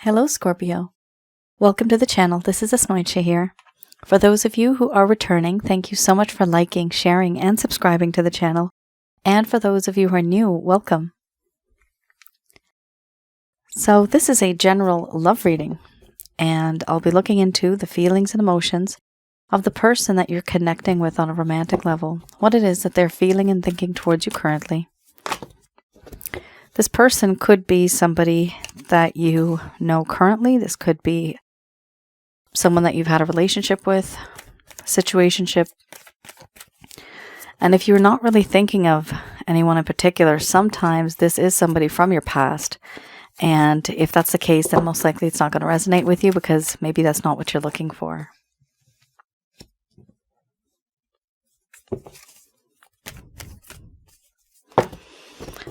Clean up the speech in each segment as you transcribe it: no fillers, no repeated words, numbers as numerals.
Hello, Scorpio. Welcome to the channel. This is Asnointia here. For those of you who are returning, thank you so much for liking, sharing, and subscribing to the channel. And for those of you who are new, welcome. So this is a general love reading, and I'll be looking into the feelings and emotions of the person that you're connecting with on a romantic level, what it is that they're feeling and thinking towards you currently. This person could be somebody that you know currently. This could be someone that you've had a relationship with, situationship. And if you're not really thinking of anyone in particular, sometimes this is somebody from your past. And if that's the case, then most likely it's not going to resonate with you because maybe that's not what you're looking for.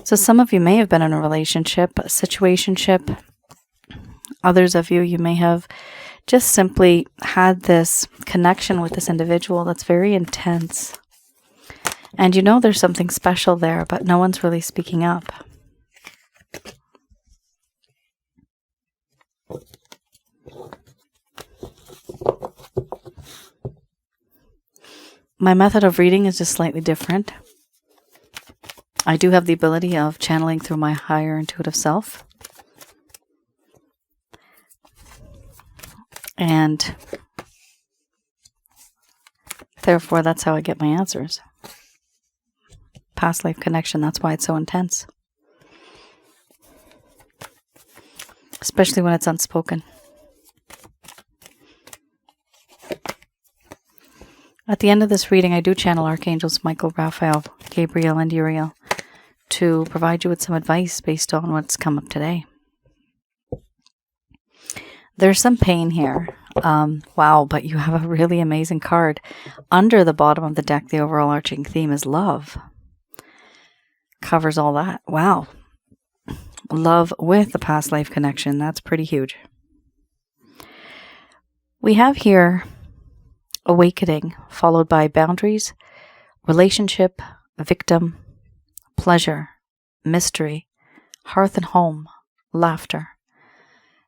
So some of you may have been in a relationship, a situationship. Others of you may have just simply had this connection with this individual that's very intense. And you know there's something special there, but no one's really speaking up. My method of reading is just slightly different. I do have the ability of channeling through my higher intuitive self. And therefore, that's how I get my answers. Past life connection, that's why it's so intense. Especially when it's unspoken. At the end of this reading, I do channel Archangels Michael, Raphael, Gabriel, and Uriel to provide you with some advice based on what's come up today. There's some pain here. Wow, but you have a really amazing card. Under the bottom of the deck, the overall arching theme is love. Covers all that. Wow. Love with the past life connection. That's pretty huge. We have here awakening, followed by boundaries, relationship, victim, pleasure, mystery, hearth and home, laughter.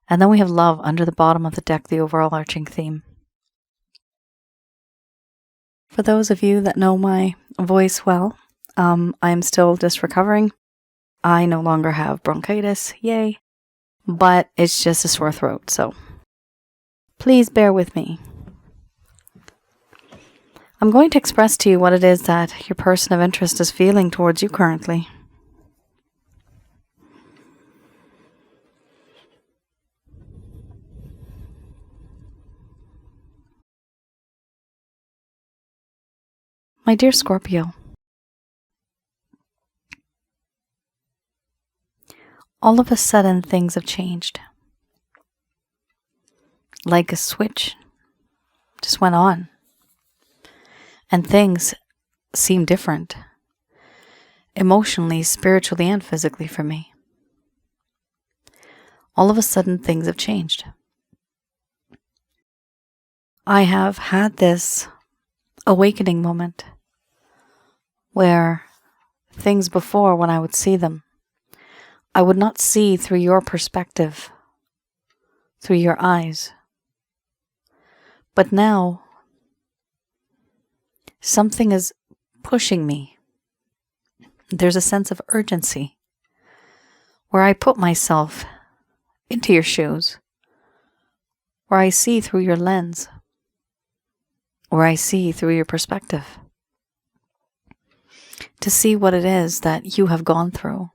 And then we have love under the bottom of the deck, the overall arching theme. For those of you that know my voice well, I'm still just recovering. I no longer have bronchitis, yay, but it's just a sore throat, so please bear with me. I'm going to express to you what it is that your person of interest is feeling towards you currently. My dear Scorpio, all of a sudden things have changed. Like a switch just went on. And things seem different. Emotionally, spiritually, and physically for me. All of a sudden things have changed. I have had this awakening moment where things before, when I would see them, I would not see through your perspective, through your eyes. But now, something is pushing me. There's a sense of urgency where I put myself into your shoes, where I see through your lens, where I see through your perspective, to see what it is that you have gone through,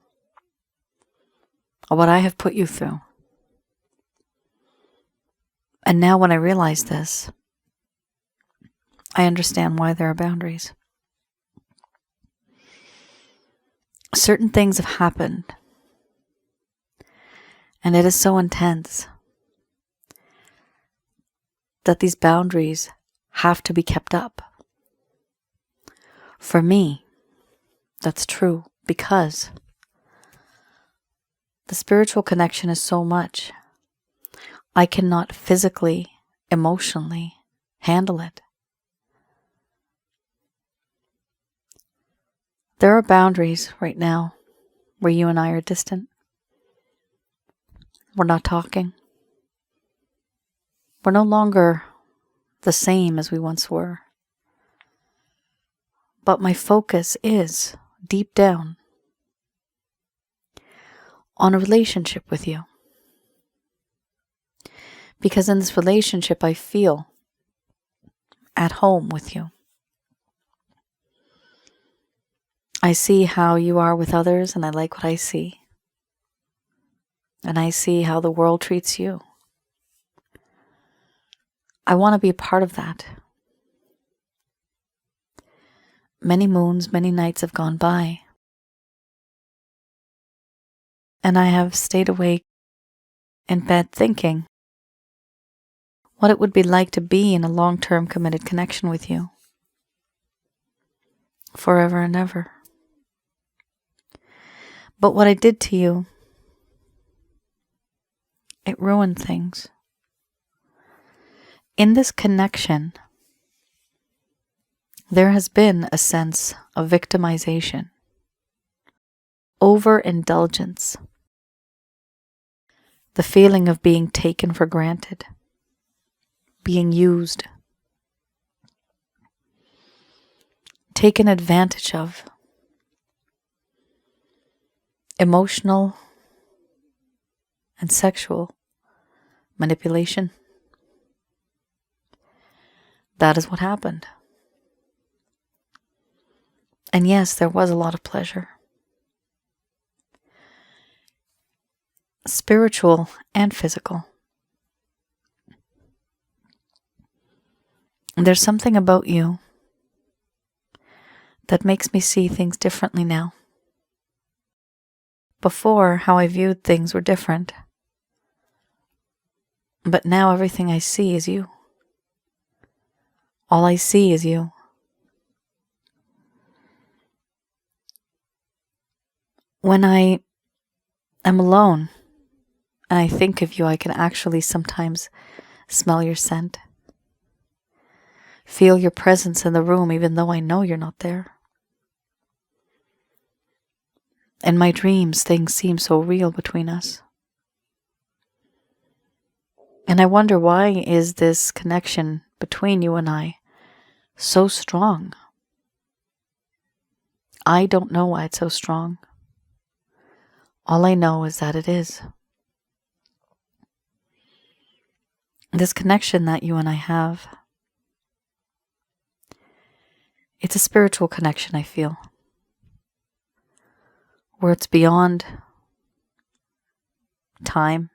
or what I have put you through. And now when I realize this, I understand why there are boundaries. Certain things have happened, and it is so intense that these boundaries have to be kept up. For me, that's true because the spiritual connection is so much. I cannot physically, emotionally handle it. There are boundaries right now where you and I are distant. We're not talking. We're no longer the same as we once were. But my focus is, deep down, on a relationship with you. Because in this relationship, I feel at home with you. I see how you are with others, and I like what I see. And I see how the world treats you. I want to be a part of that. Many moons, many nights have gone by. And I have stayed awake in bed thinking what it would be like to be in a long-term committed connection with you. Forever and ever. But what I did to you, it ruined things. In this connection, there has been a sense of victimization, overindulgence, the feeling of being taken for granted, being used, taken advantage of, emotional and sexual manipulation. That is what happened. And yes, there was a lot of pleasure. Spiritual and physical. There's something about you that makes me see things differently now. Before, how I viewed things were different. But now everything I see is you. All I see is you. When I am alone and I think of you, I can actually sometimes smell your scent. Feel your presence in the room even though I know you're not there. In my dreams, things seem so real between us. And I wonder, why is this connection between you and I so strong? I don't know why it's so strong. All I know is that it is. This connection that you and I have, it's a spiritual connection, I feel. Where it's beyond time,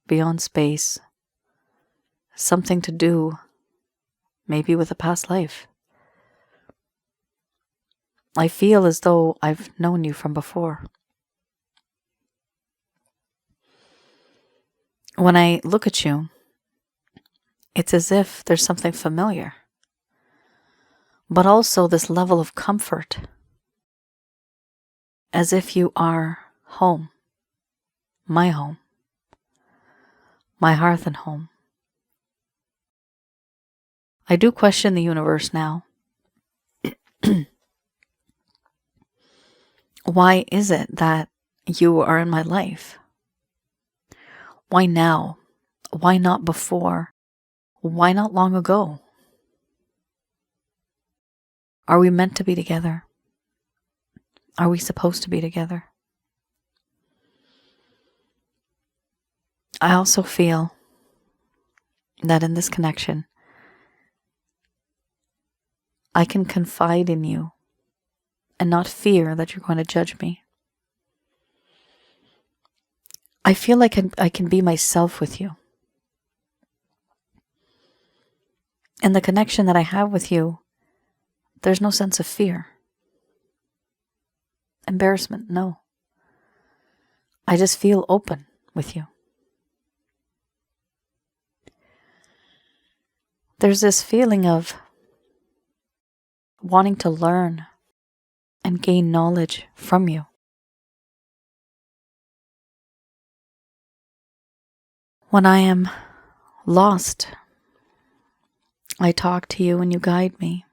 beyond space, something to do maybe with a past life. I feel as though I've known you from before. When I look at you, it's as if there's something familiar, but also this level of comfort, as if you are home, my hearth and home. I do question the universe now. Why is it that you are in my life? Why now? Why not before? Why not long ago? Are we meant to be together? Are we supposed to be together? I also feel that in this connection, I can confide in you and not fear that you're going to judge me. I feel like I can be myself with you. And the connection that I have with you, there's no sense of fear. Embarrassment, no. I just feel open with you. There's this feeling of wanting to learn and gain knowledge from you. When I am lost, I talk to you and you guide me.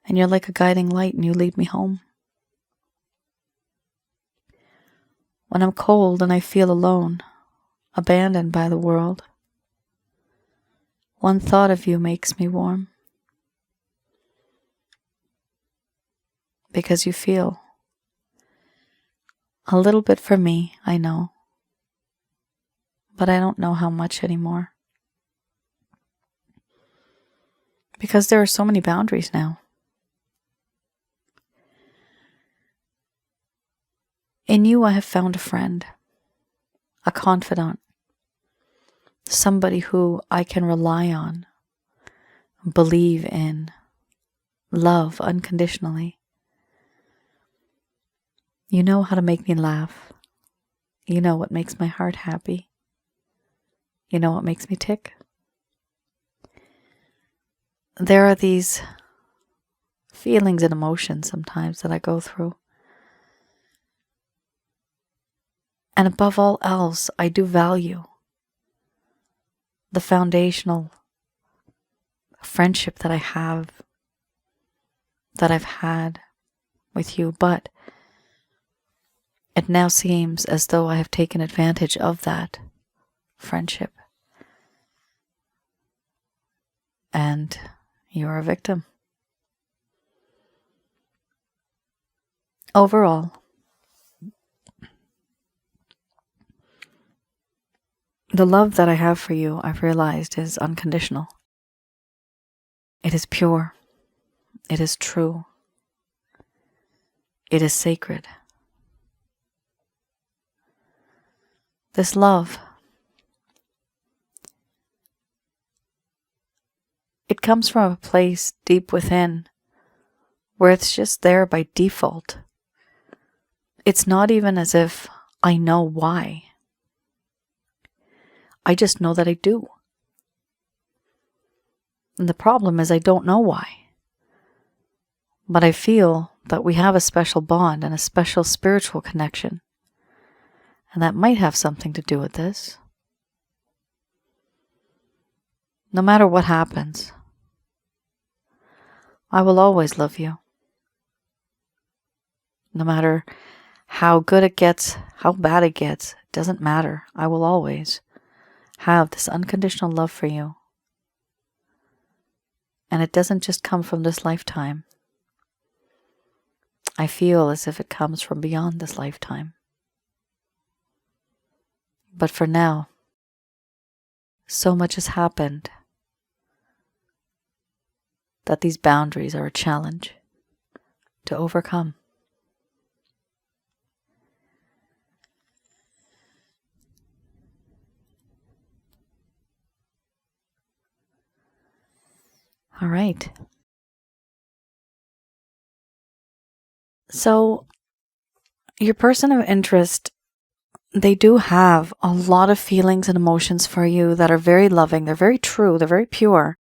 And you're like a guiding light and you lead me home. When I'm cold and I feel alone, abandoned by the world, one thought of you makes me warm. Because you feel a little bit for me, I know. But I don't know how much anymore. Because there are so many boundaries now. In you, I have found a friend, a confidant, somebody who I can rely on, believe in, love unconditionally. You know how to make me laugh. You know what makes my heart happy. You know what makes me tick. There are these feelings and emotions sometimes that I go through. And above all else, I do value the foundational friendship that I have, that I've had with you. But it now seems as though I have taken advantage of that friendship. And you're a victim. Overall, the love that I have for you, I've realized, is unconditional. It is pure. It is true. It is sacred. This love, it comes from a place deep within where it's just there by default. It's not even as if I know why. I just know that I do. And the problem is I don't know why. But I feel that we have a special bond and a special spiritual connection. And that might have something to do with this. No matter what happens, I will always love you. No matter how good it gets, how bad it gets, it doesn't matter. I will always have this unconditional love for you. And it doesn't just come from this lifetime. I feel as if it comes from beyond this lifetime. But for now, so much has happened that these boundaries are a challenge to overcome. All right. So, your person of interest, they do have a lot of feelings and emotions for you that are very loving. They're very true. They're very pure.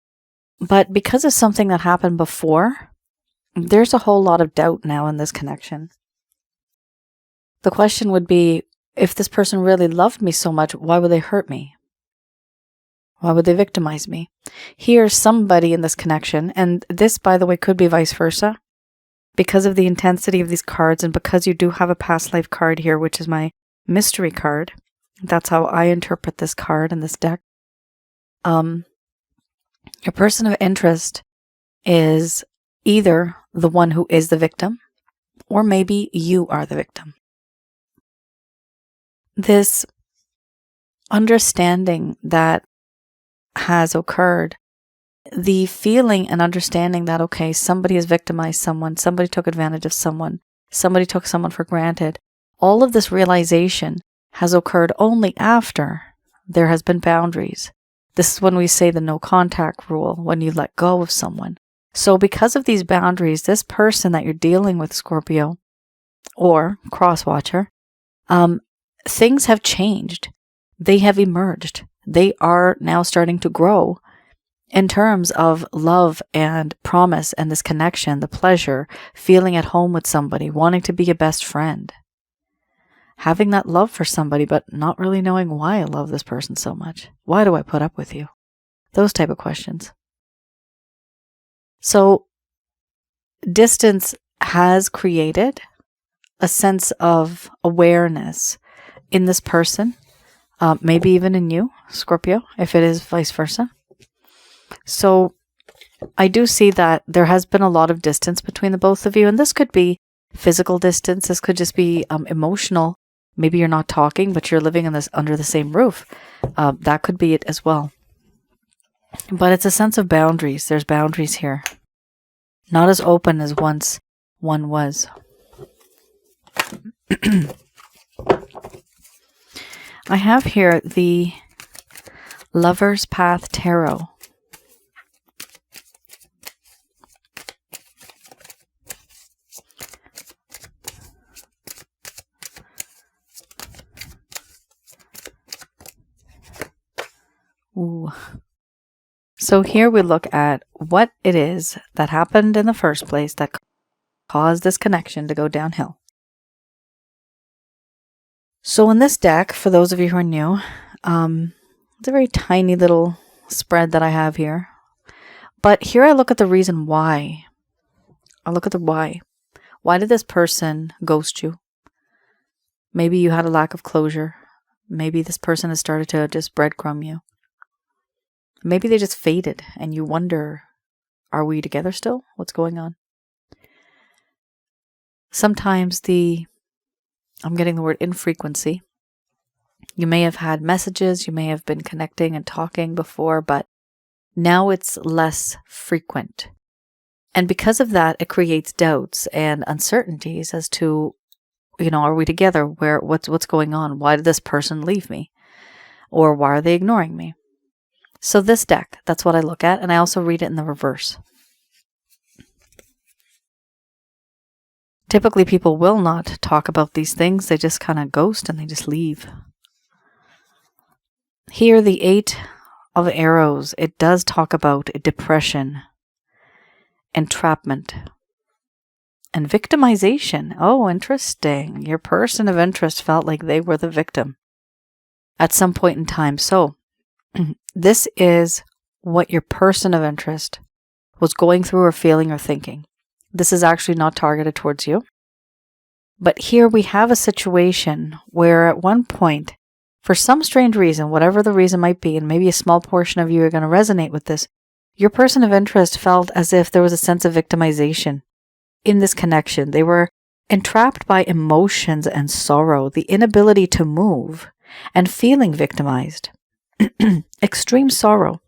But because of something that happened before, there's a whole lot of doubt now in this connection. The question would be, if this person really loved me so much, why would they hurt me? Why would they victimize me? Here's somebody in this connection, and this, by the way, could be vice versa. Because of the intensity of these cards, and because you do have a past life card here, which is my mystery card. That's how I interpret this card in this deck. Your person of interest is either the one who is the victim, or maybe you are the victim. This understanding that has occurred, the feeling and understanding that, okay, somebody has victimized someone, somebody took advantage of someone, somebody took someone for granted, all of this realization has occurred only after there has been boundaries. This is when we say the no contact rule, when you let go of someone. So because of these boundaries, this person that you're dealing with, Scorpio, or cross-watcher, things have changed. They have emerged. They are now starting to grow in terms of love and promise and this connection, the pleasure, feeling at home with somebody, wanting to be a best friend, having that love for somebody, but not really knowing why I love this person so much. Why do I put up with you? Those type of questions. So distance has created a sense of awareness in this person, maybe even in you, Scorpio, if it is vice versa. So I do see that there has been a lot of distance between the both of you, and this could be physical distance. This could just be emotional. Maybe you're not talking, but you're living under the same roof. That could be it as well. But it's a sense of boundaries. There's boundaries here. Not as open as once one was. I have here the Lover's Path Tarot. Ooh. So here we look at what it is that happened in the first place that caused this connection to go downhill. So in this deck, for those of you who are new, it's a very tiny little spread that I have here. But here I look at the reason why. I look at the why. Why did this person ghost you? Maybe you had a lack of closure. Maybe this person has started to just breadcrumb you. Maybe they just faded and you wonder, are we together still? What's going on? Sometimes I'm getting the word infrequency. You may have had messages, you may have been connecting and talking before, but now it's less frequent. And because of that, it creates doubts and uncertainties as to, are we together? What's going on? Why did this person leave me? Or why are they ignoring me? So this deck, that's what I look at, and I also read it in the reverse. Typically, people will not talk about these things. They just kind of ghost and they just leave. Here, the 8 of Arrows, it does talk about depression, entrapment, and victimization. Oh, interesting. Your person of interest felt like they were the victim at some point in time. So, this is what your person of interest was going through or feeling or thinking. This is actually not targeted towards you. But here we have a situation where at one point, for some strange reason, whatever the reason might be, and maybe a small portion of you are going to resonate with this, your person of interest felt as if there was a sense of victimization in this connection. They were entrapped by emotions and sorrow, the inability to move, and feeling victimized. Extreme sorrow.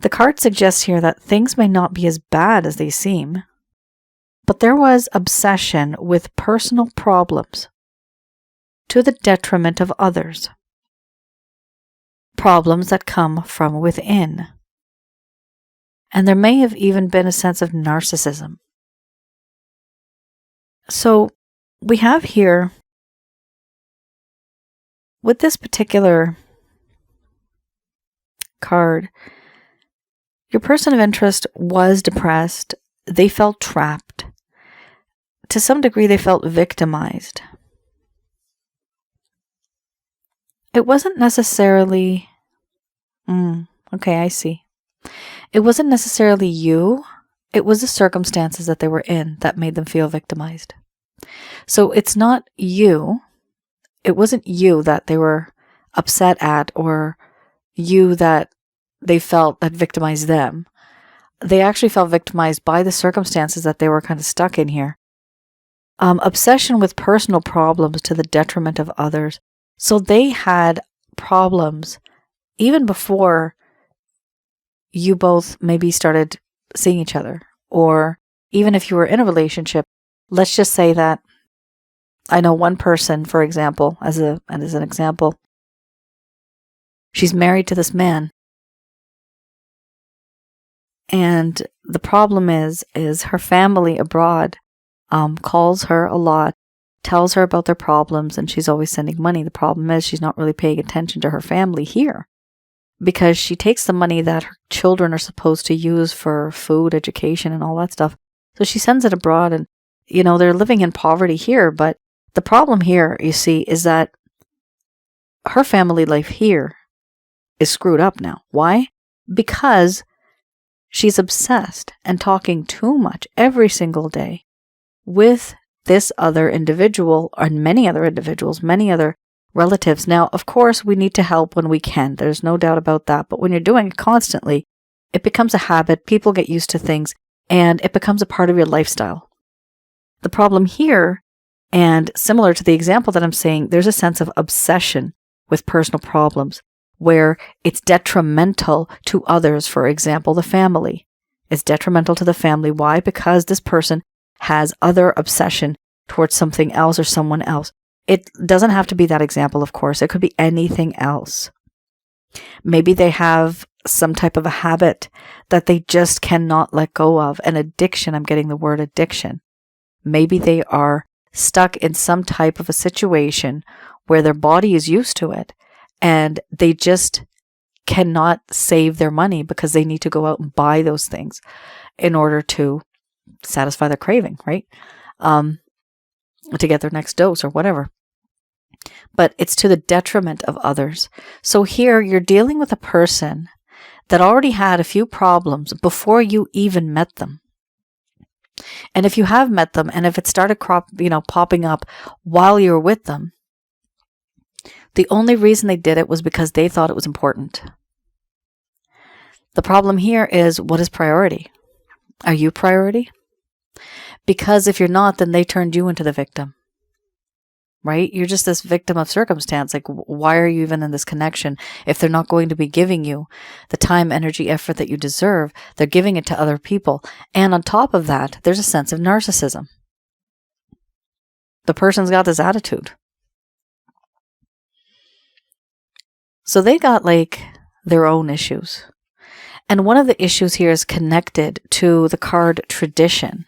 The card suggests here that things may not be as bad as they seem, but there was obsession with personal problems to the detriment of others. Problems that come from within. And there may have even been a sense of narcissism. So we have here, with this particular card, your person of interest was depressed. They felt trapped. To some degree, they felt victimized. It wasn't necessarily... okay, I see. It wasn't necessarily you. It was the circumstances that they were in that made them feel victimized. So it's not you. It wasn't you that they were upset at, or you that they felt that victimized them. They actually felt victimized by the circumstances that they were kind of stuck in here. Obsession with personal problems to the detriment of others. So they had problems even before you both maybe started seeing each other. Or even if you were in a relationship, let's just say that I know one person, for example, as an example, she's married to this man. And the problem is her family abroad calls her a lot, tells her about their problems, and she's always sending money. The problem is she's not really paying attention to her family here, because she takes the money that her children are supposed to use for food, education, and all that stuff. So she sends it abroad, and, they're living in poverty here. But the problem here, you see, is that her family life here is screwed up now. Why? Because she's obsessed and talking too much every single day with this other individual, and many other individuals, many other relatives. Now, of course, we need to help when we can. There's no doubt about that. But when you're doing it constantly, it becomes a habit. People get used to things, and it becomes a part of your lifestyle. The problem here, and similar to the example that I'm saying, there's a sense of obsession with personal problems where it's detrimental to others. For example, the family. It's detrimental to the family. Why? Because this person has other obsession towards something else or someone else. It doesn't have to be that example, of course. It could be anything else. Maybe they have some type of a habit that they just cannot let go of. An addiction. I'm getting the word addiction. Maybe they are stuck in some type of a situation where their body is used to it and they just cannot save their money because they need to go out and buy those things in order to satisfy their craving, right? To get their next dose or whatever. But it's to the detriment of others. So here you're dealing with a person that already had a few problems before you even met them. And if you have met them, and if it started popping up while you were with them, the only reason they did it was because they thought it was important. The problem here is, what is priority? Are you priority? Because if you're not, then they turned you into the victim. Right? You're just this victim of circumstance. Like, why are you even in this connection if they're not going to be giving you the time, energy, effort that you deserve? They're giving it to other people. And on top of that, there's a sense of narcissism. The person's got this attitude. So they got like their own issues. And one of the issues here is connected to the card tradition.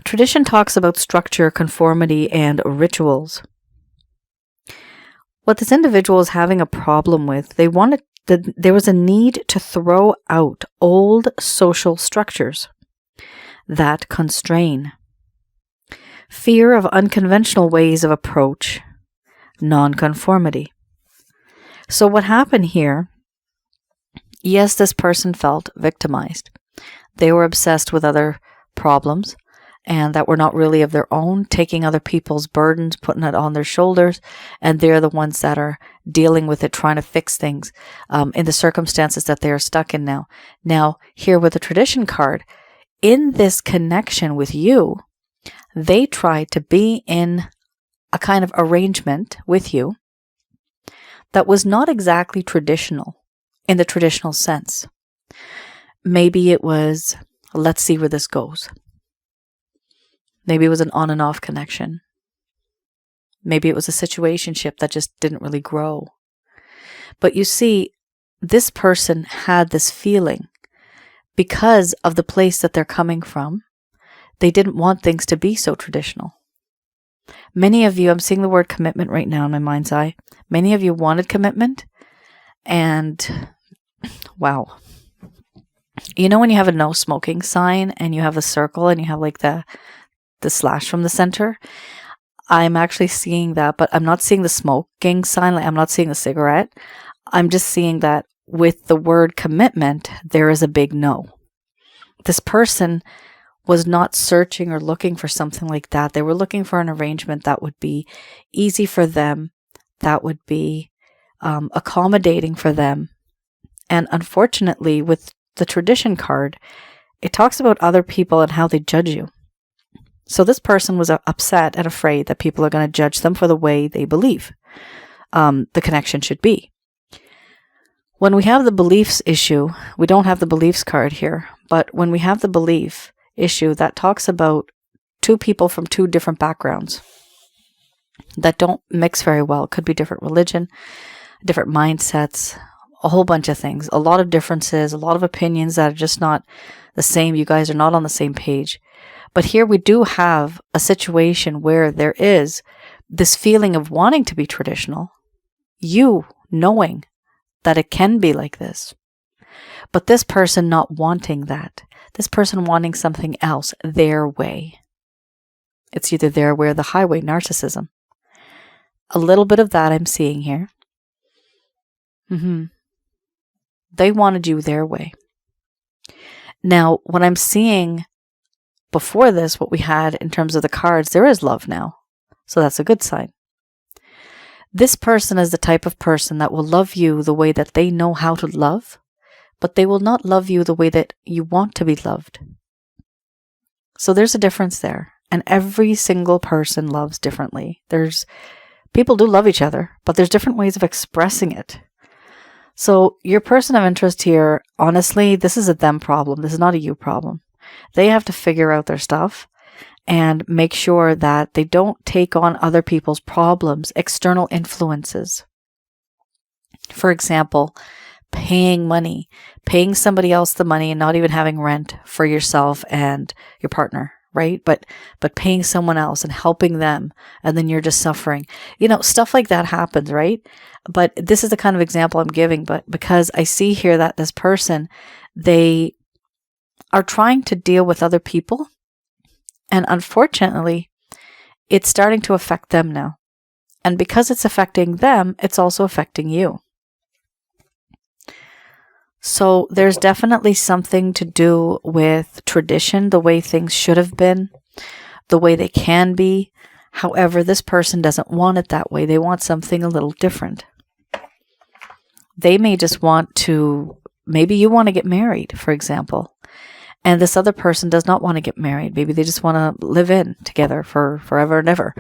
Tradition talks about structure, conformity, and rituals. What this individual is having a problem with, there was a need to throw out old social structures that constrain. Fear of unconventional ways of approach, nonconformity. So what happened here, yes, this person felt victimized. They were obsessed with other problems and that were not really of their own, taking other people's burdens, putting it on their shoulders, and they're the ones that are dealing with it, trying to fix things in the circumstances that they are stuck in now. Now, here with the tradition card, in this connection with you, they tried to be in a kind of arrangement with you that was not exactly traditional in the traditional sense. Maybe it was, let's see where this goes. Maybe it was an on and off connection. Maybe it was a situationship that just didn't really grow. But you see, this person had this feeling because of the place that they're coming from. They didn't want things to be so traditional. Many of you, I'm seeing the word commitment right now in my mind's eye. Many of you wanted commitment, and wow. You know when you have a no smoking sign and you have a circle and you have like the slash from the center? I'm actually seeing that, but I'm not seeing the smoking sign. Like, I'm not seeing the cigarette. I'm just seeing that with the word commitment, there is a big no. This person was not searching or looking for something like that. They were looking for an arrangement that would be easy for them, that would be accommodating for them. And unfortunately, with the tradition card, it talks about other people and how they judge you. So this person was upset and afraid that people are going to judge them for the way they believe the connection should be. When we have the beliefs issue, we don't have the beliefs card here, but when we have the belief issue, that talks about two people from two different backgrounds that don't mix very well. It could be different religion, different mindsets, a whole bunch of things, a lot of differences, a lot of opinions that are just not the same. You guys are not on the same page. But here we do have a situation where there is this feeling of wanting to be traditional, you knowing that it can be like this, but this person not wanting that, this person wanting something else their way. It's either their way or the highway, narcissism. A little bit of that I'm seeing here. They wanted you their way. Now, what I'm seeing before this, what we had in terms of the cards, there is love now. So that's a good sign. This person is the type of person that will love you the way that they know how to love, but they will not love you the way that you want to be loved. So there's a difference there. And every single person loves differently. People do love each other, but there's different ways of expressing it. So your person of interest here, honestly, this is a them problem. This is not a you problem. They have to figure out their stuff and make sure that they don't take on other people's problems, external influences. For example, paying somebody else the money and not even having rent for yourself and your partner, right? But paying someone else and helping them, and then you're just suffering. Stuff like that happens, right? But this is the kind of example I'm giving, but because I see here that this person, they are trying to deal with other people, and unfortunately, it's starting to affect them now. And because it's affecting them, it's also affecting you. So there's definitely something to do with tradition, the way things should have been, the way they can be. However, this person doesn't want it that way. They want something a little different. They may just maybe you want to get married, for example, and this other person does not want to get married. Maybe they just want to live in together for forever and ever.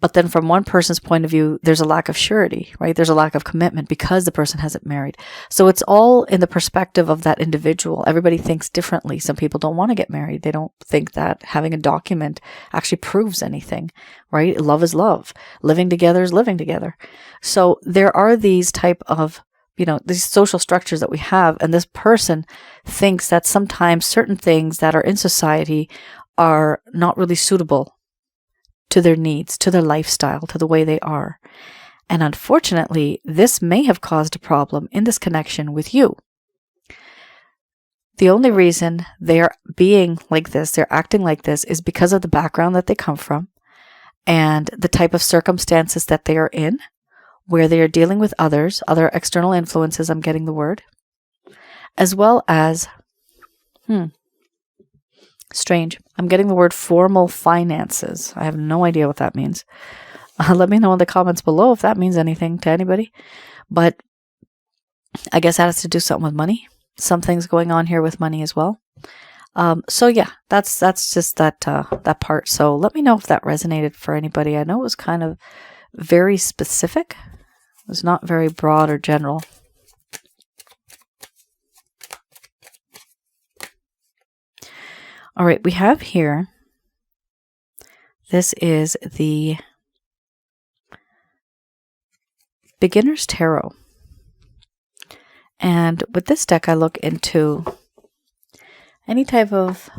But then from one person's point of view, there's a lack of surety, right? There's a lack of commitment because the person hasn't married. So it's all in the perspective of that individual. Everybody thinks differently. Some people don't want to get married. They don't think that having a document actually proves anything, right? Love is love. Living together is living together. So there are these type of, these social structures that we have. And this person thinks that sometimes certain things that are in society are not really suitable to their needs, to their lifestyle, to the way they are. And unfortunately, this may have caused a problem in this connection with you. The only reason they're being like this, they're acting like this, is because of the background that they come from and the type of circumstances that they are in, where they are dealing with others, other external influences, I'm getting the word, as well as, strange. I'm getting the word formal finances. I have no idea what that means. Let me know in the comments below if that means anything to anybody. But I guess that has to do something with money. Something's going on here with money as well. So yeah, that's just that part. So let me know if that resonated for anybody. I know it was kind of very specific. It was not very broad or general. All right, we have here, this is the Beginner's Tarot. And with this deck, I look into any type of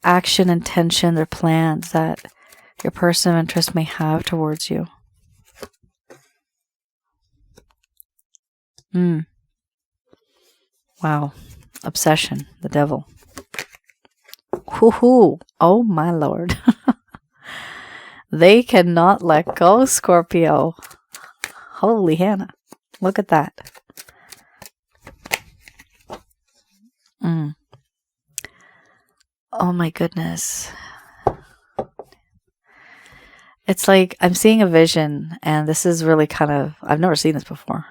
action, intention, or plans that your person of interest may have towards you. Wow. Obsession, the devil. Woohoo! Oh my lord. They cannot let go, Scorpio. Holy Hannah. Look at that. Oh my goodness. It's like I'm seeing a vision, and this is really kind of, I've never seen this before.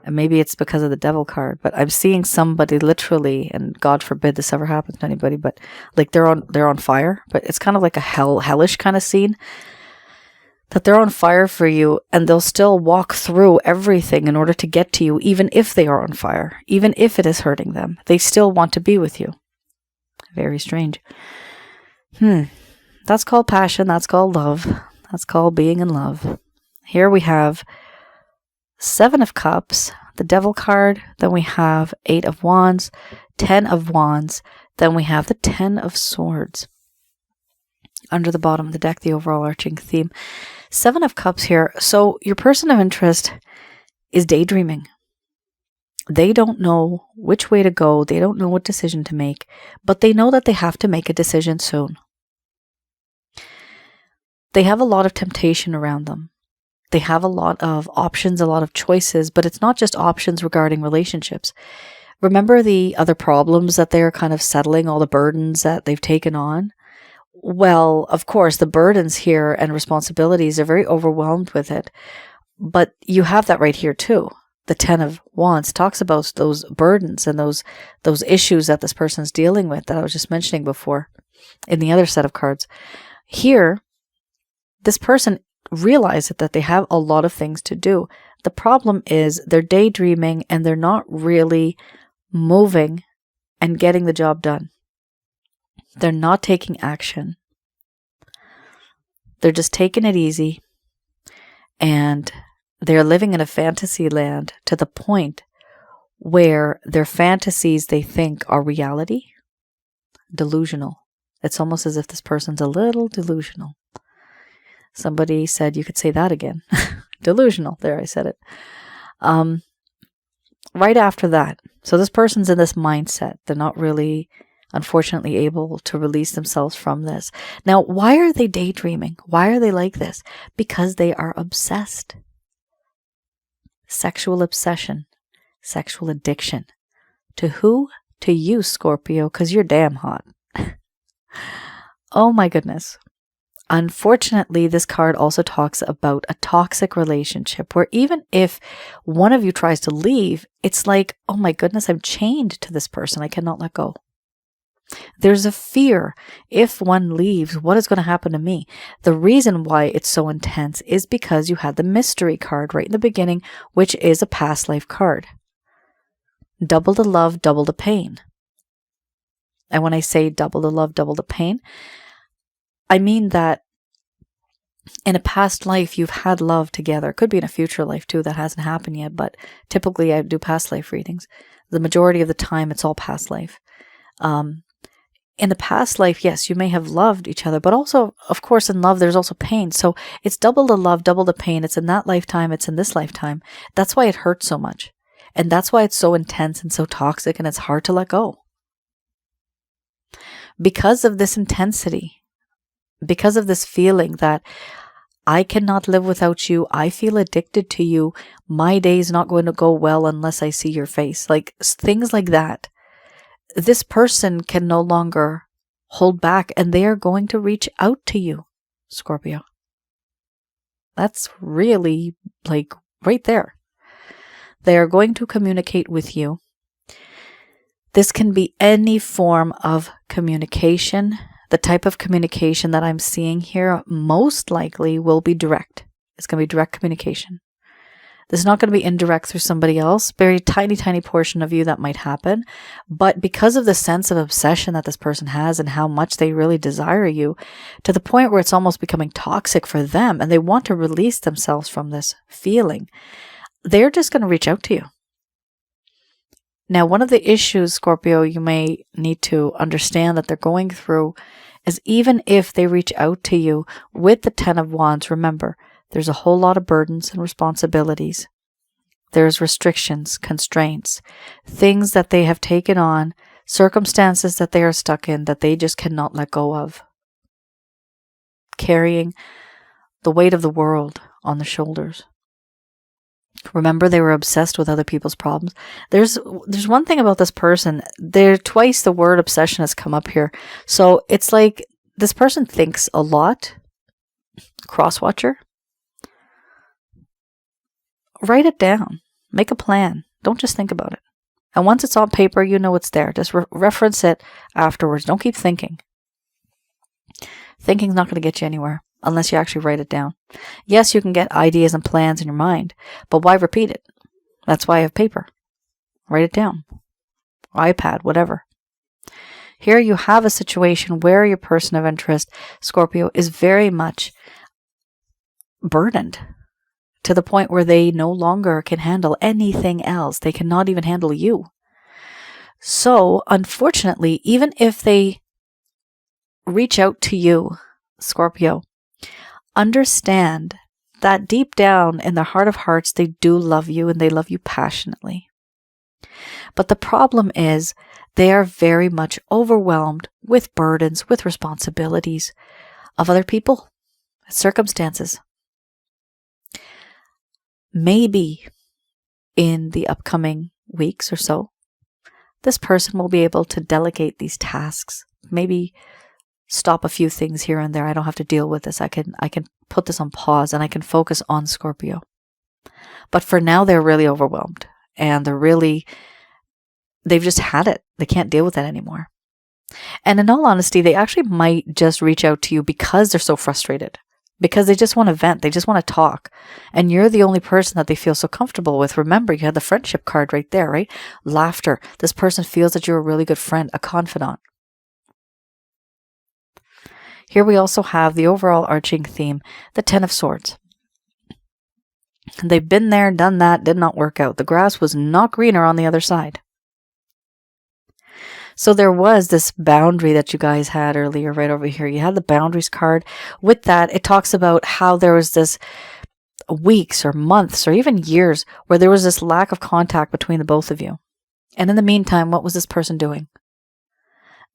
And maybe it's because of the devil card, but I'm seeing somebody literally, and God forbid this ever happens to anybody, but like they're on fire, but it's kind of like a hellish kind of scene, that they're on fire for you, and they'll still walk through everything in order to get to you, even if they are on fire, even if it is hurting them. They still want to be with you. Very strange. That's called passion. That's called love. That's called being in love. Here we have 7 of Cups, the Devil card, then we have 8 of Wands, 10 of Wands, then we have the 10 of Swords. Under the bottom of the deck, the overall arching theme. 7 of Cups here. So your person of interest is daydreaming. They don't know which way to go. They don't know what decision to make, but they know that they have to make a decision soon. They have a lot of temptation around them. They have a lot of options, a lot of choices, but it's not just options regarding relationships. Remember the other problems that they're kind of settling, all the burdens that they've taken on? Well, of course, the burdens here and responsibilities are very overwhelmed with it. But you have that right here too. The 10 of Wands talks about those burdens and those issues that this person's dealing with that I was just mentioning before in the other set of cards. Here, this person realizes that they have a lot of things to do. The problem is they're daydreaming and they're not really moving and getting the job done. They're not taking action. They're just taking it easy, and they're living in a fantasy land to the point where their fantasies they think are reality. Delusional. It's almost as if this person's a little delusional. Somebody said you could say that again. Delusional. There, I said it. Right after that, so this person's in this mindset. They're not really, unfortunately, able to release themselves from this. Now, why are they daydreaming? Why are they like this? Because they are obsessed. Sexual obsession, sexual addiction. To who? To you, Scorpio, because you're damn hot. Oh my goodness. Unfortunately, this card also talks about a toxic relationship where even if one of you tries to leave, it's like, oh my goodness, I'm chained to this person. I cannot let go. There's a fear. If one leaves, what is going to happen to me? The reason why it's so intense is because you had the mystery card right in the beginning, which is a past life card. Double the love, double the pain. And when I say double the love, double the pain, I mean that in a past life, you've had love together. It could be in a future life too that hasn't happened yet, but typically I do past life readings. The majority of the time, it's all past life. In the past life, yes, you may have loved each other, but also, of course, in love, there's also pain. So it's double the love, double the pain. It's in that lifetime. It's in this lifetime. That's why it hurts so much. And that's why it's so intense and so toxic and it's hard to let go. Because of this intensity, because of this feeling that I cannot live without you, I feel addicted to you, my day is not going to go well unless I see your face. Like things like that. This person can no longer hold back and they are going to reach out to you, Scorpio. That's really like right there. They are going to communicate with you. This can be any form of communication. The type of communication that I'm seeing here most likely will be direct. It's going to be direct communication. This is not going to be indirect through somebody else. Very tiny, tiny portion of you that might happen. But because of the sense of obsession that this person has and how much they really desire you, to the point where it's almost becoming toxic for them and they want to release themselves from this feeling, they're just going to reach out to you. Now, one of the issues, Scorpio, you may need to understand that they're going through is even if they reach out to you with the 10 of Wands, remember, there's a whole lot of burdens and responsibilities. There's restrictions, constraints, things that they have taken on, circumstances that they are stuck in that they just cannot let go of. Carrying the weight of the world on the shoulders. Remember, they were obsessed with other people's problems. There's one thing about this person. Twice the word obsession has come up here. So it's like this person thinks a lot. Crosswatcher. Write it down. Make a plan. Don't just think about it. And once it's on paper, you know it's there. Just reference it afterwards. Don't keep thinking. Thinking's not going to get you anywhere unless you actually write it down. Yes, you can get ideas and plans in your mind, but why repeat it? That's why I have paper. Write it down. iPad, whatever. Here you have a situation where your person of interest, Scorpio, is very much burdened to the point where they no longer can handle anything else. They cannot even handle you. So, unfortunately, even if they reach out to you, Scorpio, understand that deep down in their heart of hearts, they do love you and they love you passionately. But the problem is they are very much overwhelmed with burdens, with responsibilities of other people, circumstances. Maybe in the upcoming weeks or so, this person will be able to delegate these tasks. Maybe stop a few things here and there. I don't have to deal with this. I can put this on pause and I can focus on Scorpio. But for now, they're really overwhelmed and they've just had it. They can't deal with that anymore. And in all honesty, they actually might just reach out to you because they're so frustrated, because they just want to vent. They just want to talk. And you're the only person that they feel so comfortable with. Remember, you had the friendship card right there, right? Laughter. This person feels that you're a really good friend, a confidant. Here we also have the overall arching theme, the 10 of Swords. They've been there, done that, did not work out. The grass was not greener on the other side. So there was this boundary that you guys had earlier right over here. You had the boundaries card. With that, it talks about how there was this weeks or months or even years where there was this lack of contact between the both of you. And in the meantime, what was this person doing?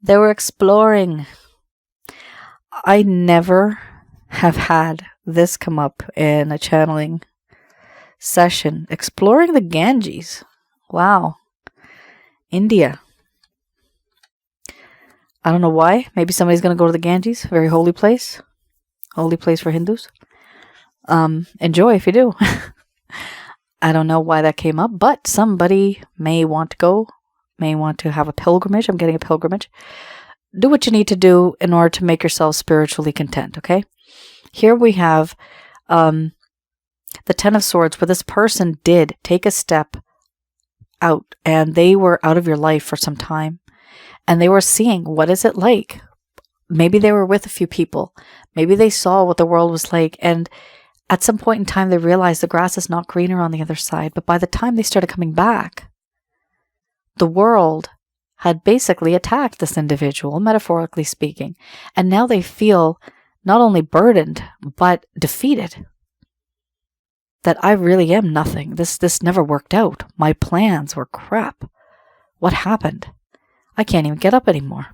They were exploring. I never have had this come up in a channeling session. Exploring the Ganges. Wow. India. I don't know why. Maybe somebody's going to go to the Ganges. Very holy place. Holy place for Hindus. Enjoy if you do. I don't know why that came up, but somebody may want to go, may want to have a pilgrimage. I'm getting a pilgrimage. Do what you need to do in order to make yourself spiritually content, okay? Here we have the 10 of Swords, where this person did take a step out, and they were out of your life for some time. And they were seeing, what is it like? Maybe they were with a few people. Maybe they saw what the world was like. And at some point in time, they realized the grass is not greener on the other side. But by the time they started coming back, the world had basically attacked this individual, metaphorically speaking. And now they feel not only burdened, but defeated. That I really am nothing. This never worked out. My plans were crap. What happened? I can't even get up anymore.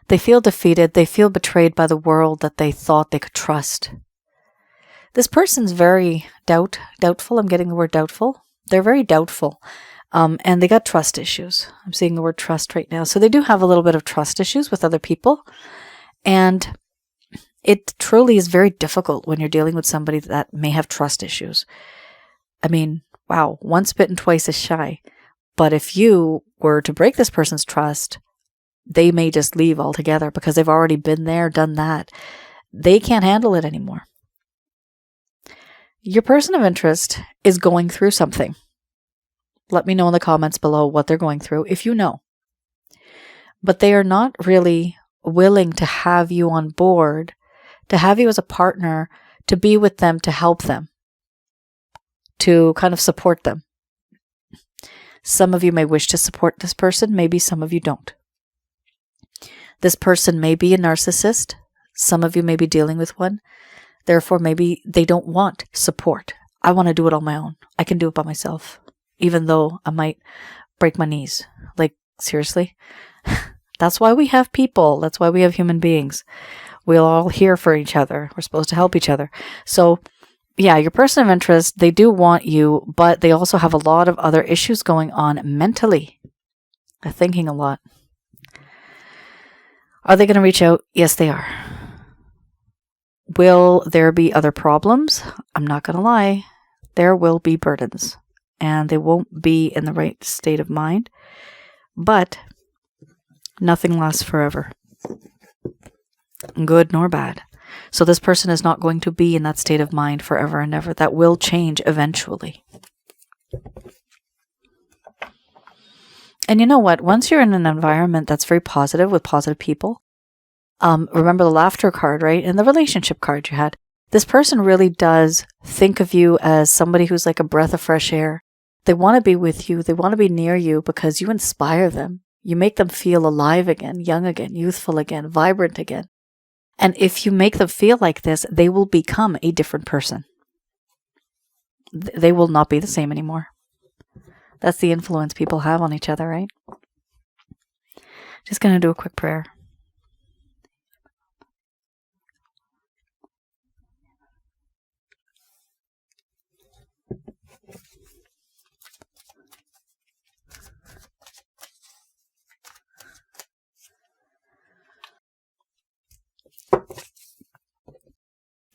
They feel defeated. They feel betrayed by the world that they thought they could trust. This person's very doubtful. I'm getting the word doubtful. They're very doubtful. And they got trust issues. I'm seeing the word trust right now. So they do have a little bit of trust issues with other people. And it truly is very difficult when you're dealing with somebody that may have trust issues. I mean, wow, once bitten, twice is shy. But if you were to break this person's trust, they may just leave altogether because they've already been there, done that. They can't handle it anymore. Your person of interest is going through something. Let me know in the comments below what they're going through, if you know. But they are not really willing to have you on board, to have you as a partner, to be with them, to help them, to kind of support them. Some of you may wish to support this person, maybe some of you don't. This person may be a narcissist. Some of you may be dealing with one. Therefore, maybe they don't want support. I want to do it on my own. I can do it by myself, even though I might break my knees. Like, seriously? That's why we have people. That's why we have human beings. We're all here for each other. We're supposed to help each other. So, yeah, your person of interest, they do want you, but they also have a lot of other issues going on mentally. They're thinking a lot. Are they going to reach out? Yes, they are. Will there be other problems? I'm not going to lie. There will be burdens, and they won't be in the right state of mind, but nothing lasts forever, good nor bad. So this person is not going to be in that state of mind forever and ever. That will change eventually. And you know what? Once you're in an environment that's very positive with positive people, remember the laughter card, right? And the relationship card you had. This person really does think of you as somebody who's like a breath of fresh air. They want to be with you. They want to be near you because you inspire them. You make them feel alive again, young again, youthful again, vibrant again. And if you make them feel like this, they will become a different person. They will not be the same anymore. That's the influence people have on each other, right? Just going to do a quick prayer.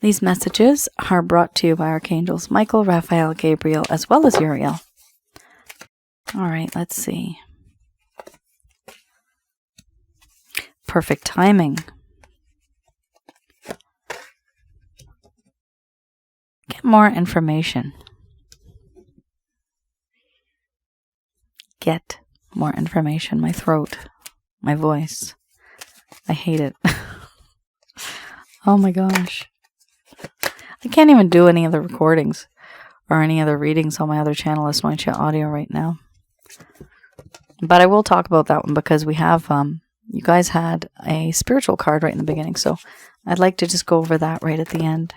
These messages are brought to you by Archangels Michael, Raphael, Gabriel, as well as Uriel. All right, let's see. Perfect timing. Get more information. Get more information. My throat, my voice. I hate it. Oh my gosh. I can't even do any of the recordings or any other readings on my other channel, Asnointia Audio, right now. But I will talk about that one because we have, you guys had a spiritual card right in the beginning. So I'd like to just go over that right at the end.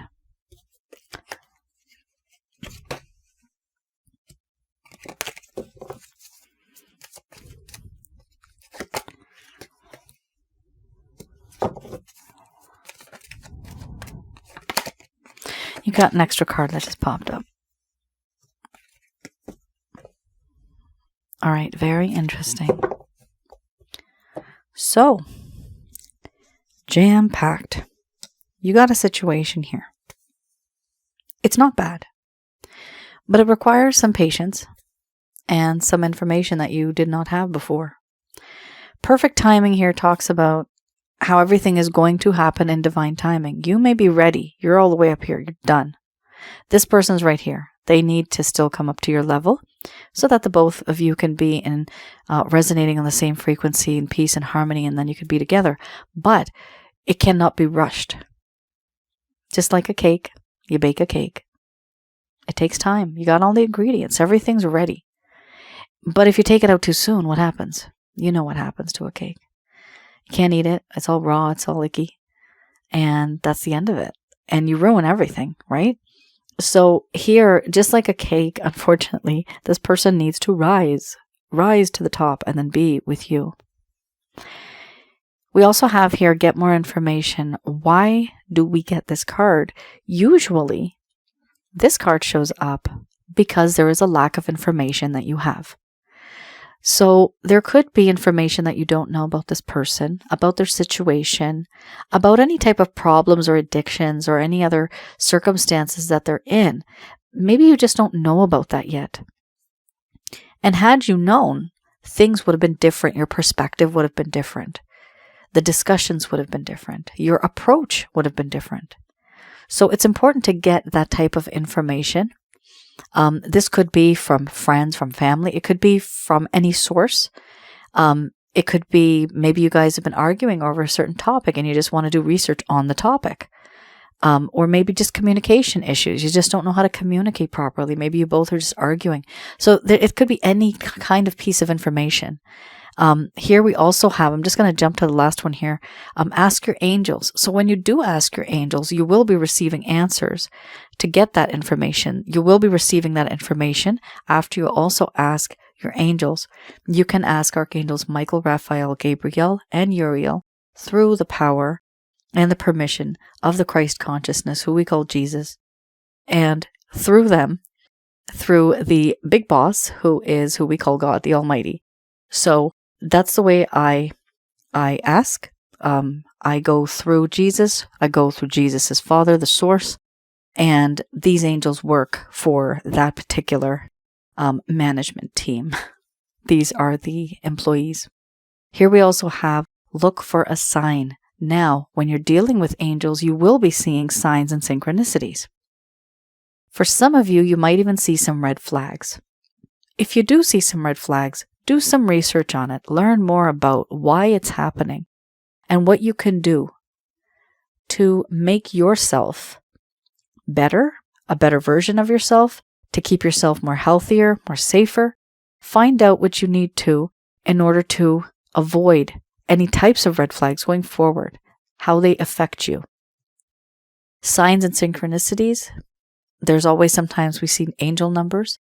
You got an extra card that just popped up. All right, very interesting. So, jam-packed. You got a situation here. It's not bad, but it requires some patience and some information that you did not have before. Perfect timing here talks about how everything is going to happen in divine timing. You may be ready. You're all the way up here. You're done. This person's right here. They need to still come up to your level so that the both of you can be in resonating on the same frequency and peace and harmony, and then you could be together. But it cannot be rushed. Just like a cake, you bake a cake. It takes time. You got all the ingredients. Everything's ready. But if you take it out too soon, what happens? You know what happens to a cake. You can't eat it. It's all raw. It's all icky. And that's the end of it. And you ruin everything, right? So here, just like a cake, unfortunately, this person needs to rise to the top and then be with you. We also have here, get more information. Why do we get this card? Usually, this card shows up because there is a lack of information that you have. So there could be information that you don't know about this person, about their situation, about any type of problems or addictions or any other circumstances that they're in. Maybe you just don't know about that yet. And had you known, things would have been different. Your perspective would have been different. The discussions would have been different. Your approach would have been different. So it's important to get that type of information. This could be from friends, from family. It could be from any source. It could be maybe you guys have been arguing over a certain topic and you just want to do research on the topic. Or maybe just communication issues. You just don't know how to communicate properly. Maybe you both are just arguing. So it could be any kind of piece of information. Here we also have, I'm just going to jump to the last one here. Ask your angels. So when you do ask your angels, you will be receiving answers to get that information. You will be receiving that information after you also ask your angels. You can ask Archangels Michael, Raphael, Gabriel, and Uriel through the power and the permission of the Christ consciousness, who we call Jesus, and through them, through the big boss, who we call God, the Almighty. So that's the way I ask. I go through Jesus. I go through Jesus' Father, the source, and these angels work for that particular management team. These are the employees. Here we also have look for a sign. Now, when you're dealing with angels, you will be seeing signs and synchronicities. For some of you, you might even see some red flags. If you do see some red flags, do some research on it. Learn more about why it's happening and what you can do to make yourself better, a better version of yourself, to keep yourself more healthier, more safer. Find out what you need to in order to avoid any types of red flags going forward, how they affect you. Signs and synchronicities. There's always sometimes we see angel numbers.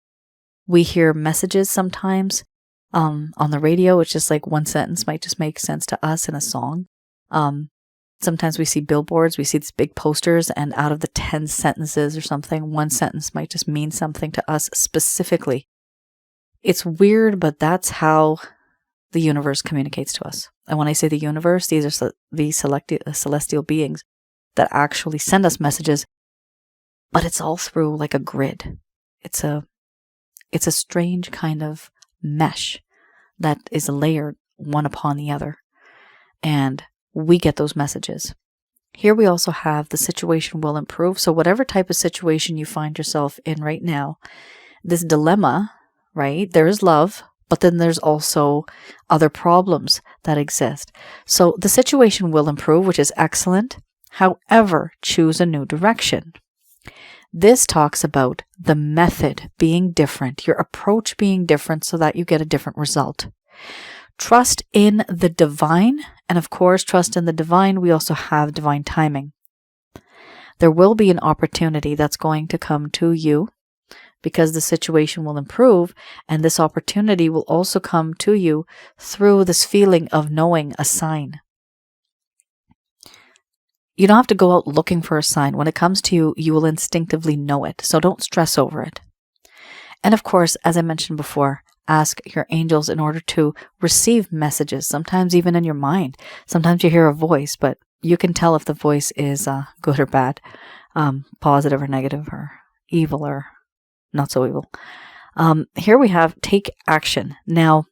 We hear messages sometimes on the radio. It's just like one sentence might just make sense to us in a song. Sometimes we see billboards, we see these big posters, and out of the 10 sentences or something, one sentence might just mean something to us specifically. It's weird, but that's how the universe communicates to us. And when I say the universe, these are the celestial beings that actually send us messages but it's all through like a grid. It's a strange kind of mesh that is layered one upon the other. And we get those messages. Here we also have the situation will improve. So whatever type of situation you find yourself in right now, this dilemma, right? There is love, but then there's also other problems that exist. So the situation will improve, which is excellent. However, choose a new direction. This talks about the method being different, your approach being different so that you get a different result. Trust in the divine, and of course, trust in the divine, we also have divine timing. There will be an opportunity that's going to come to you because the situation will improve, and this opportunity will also come to you through this feeling of knowing a sign. You don't have to go out looking for a sign. When it comes to you, you will instinctively know it. So don't stress over it. And of course, as I mentioned before, ask your angels in order to receive messages, sometimes even in your mind. Sometimes you hear a voice, but you can tell if the voice is good or bad, positive or negative, or evil or not so evil. Here we have take action. Now,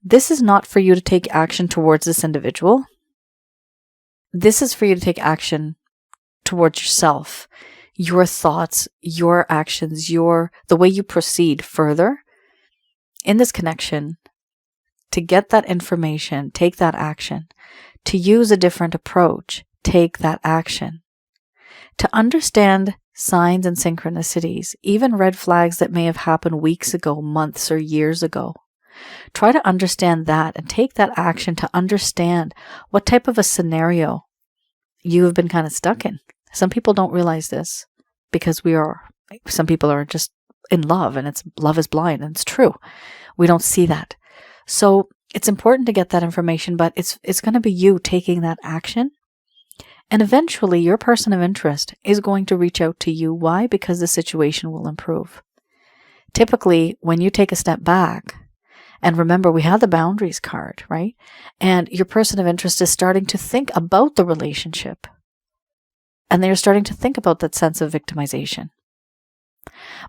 this is not for you to take action towards this individual. This is for you to take action towards yourself, your thoughts, your actions, the way you proceed further in this connection, to get that information, take that action, to use a different approach, take that action, to understand signs and synchronicities, even red flags that may have happened weeks ago, months, or years ago. Try to understand that and take that action to understand what type of a scenario you have been kind of stuck in. Some people don't realize this because some people are just in love, and love is blind, and it's true. We don't see that. So it's important to get that information, but it's going to be you taking that action. And eventually your person of interest is going to reach out to you. Why? Because the situation will improve. Typically, when you take a step back, and remember, we have the boundaries card, right? And your person of interest is starting to think about the relationship. And they're starting to think about that sense of victimization.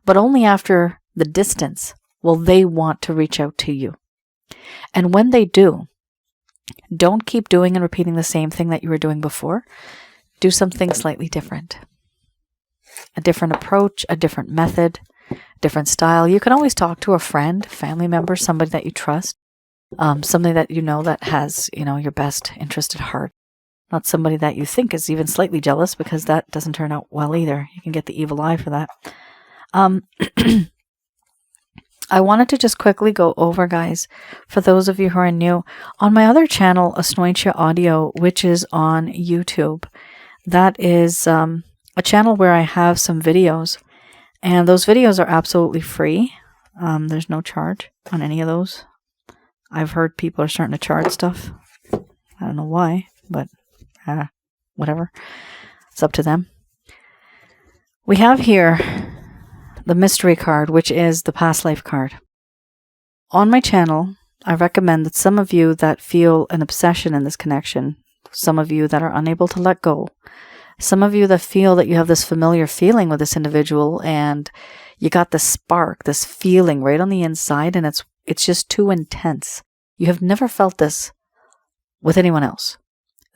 But only after the distance will they want to reach out to you. And when they do, don't keep doing and repeating the same thing that you were doing before. Do something slightly different. A different approach, a different method, different style. You can always talk to a friend, family member, somebody that you trust, somebody that you know that has, your best interest at heart. Not somebody that you think is even slightly jealous, because that doesn't turn out well either. You can get the evil eye for that. I wanted to just quickly go over, guys, for those of you who are new, on my other channel, Asnointia Audio, which is on YouTube. That is a channel where I have some videos. And those videos are absolutely free. There's no charge on any of those. I've heard people are starting to charge stuff. I don't know why, but whatever. It's up to them. We have here the mystery card, which is the past life card. On my channel, I recommend that some of you that feel an obsession in this connection, some of you that are unable to let go, some of you that feel that you have this familiar feeling with this individual, and you got this spark, this feeling right on the inside, and it's just too intense. You have never felt this with anyone else.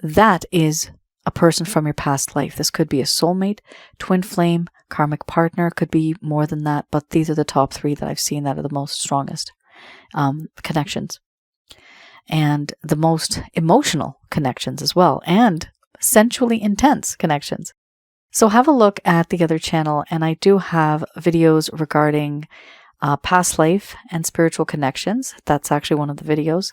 That is a person from your past life. This could be a soulmate, twin flame, karmic partner. Could be more than that, but these are the top 3 that I've seen that are the most strongest connections. And the most emotional connections as well, and sensually intense connections. So have a look at the other channel, and I do have videos regarding past life and spiritual connections. That's actually one of the videos.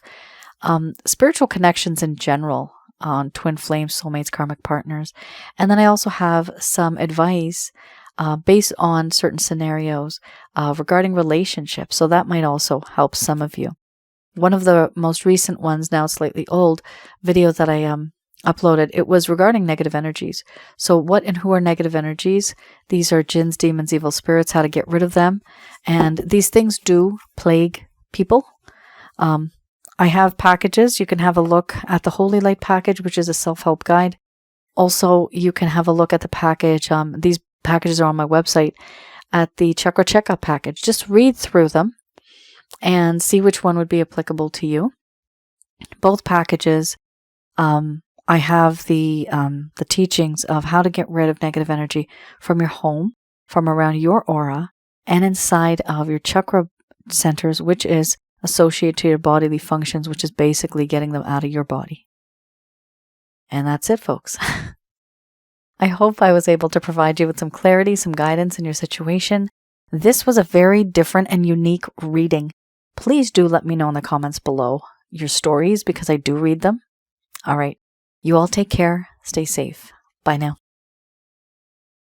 Spiritual connections in general, on twin flames, soulmates, karmic partners. And then I also have some advice based on certain scenarios regarding relationships. So that might also help some of you. One of the most recent ones, now slightly old, video that I uploaded, it was regarding negative energies. So what and who are negative energies? These are jinns, demons, evil spirits, how to get rid of them. And these things do plague people. I have packages. You can have a look at the Holy Light package, which is a self-help guide. Also, you can have a look at the package. These packages are on my website at the Chakra Checkup package. Just read through them and see which one would be applicable to you. Both packages, I have the teachings of how to get rid of negative energy from your home, from around your aura, and inside of your chakra centers, which is associated to your bodily functions, which is basically getting them out of your body. And that's it, folks. I hope I was able to provide you with some clarity, some guidance in your situation. This was a very different and unique reading. Please do let me know in the comments below your stories, because I do read them. All right. You all take care. Stay safe. Bye now.